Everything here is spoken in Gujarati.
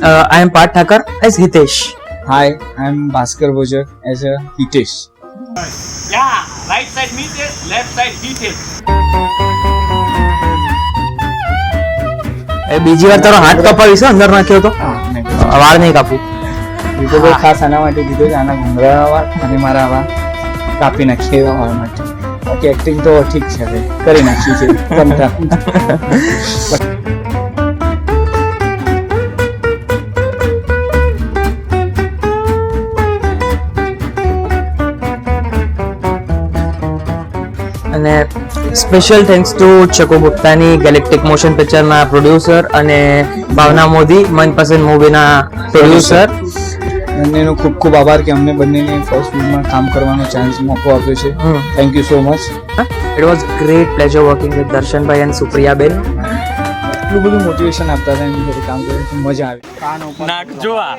I am Parth Thakur as Hitesh. Hi, I'm Bhaskar Bojak as a Hitesh. Yeah, right side Mitesh, left side Hitesh. બીજી વાર તારો હાથ કપાવીશ અંદર નાખ્યો તો વાળ નહીં કાપું. એ તો ભાઈ ખાસ આના માટે દીધો છે, આના ઘૂંઘરા વાળ અને મારા આવા કાપી નાખીએ એવા વાળ માટે. બાકી એક્ટિંગ તો ઠીક છે, હવે કરી નાખી છે તમતા. અને સ્પેશિયલ થેન્ક્સ ટુ ચકો ગુપ્તાની ગેલેક્ટિક મોશન પિક્ચરના પ્રોડ્યુસર અને ભાવના મોદી મનપસંદ મૂવીના પ્રોડ્યુસર. બંનેનો ખૂબ ખૂબ આભાર કે અમને બંનેને ફર્સ્ટ ફિલ્મમાં કામ કરવાનો ચાન્સ મોકો આપ્યો છે. Thank you so much. It was great pleasure working with દર્શનભાઈ એન્ડ સુપ્રિયાબેન. એટલું બધું મોટિવેશન આપતા હતા એમની સાથે કામ કરીને મજા આવી. નાક જોવા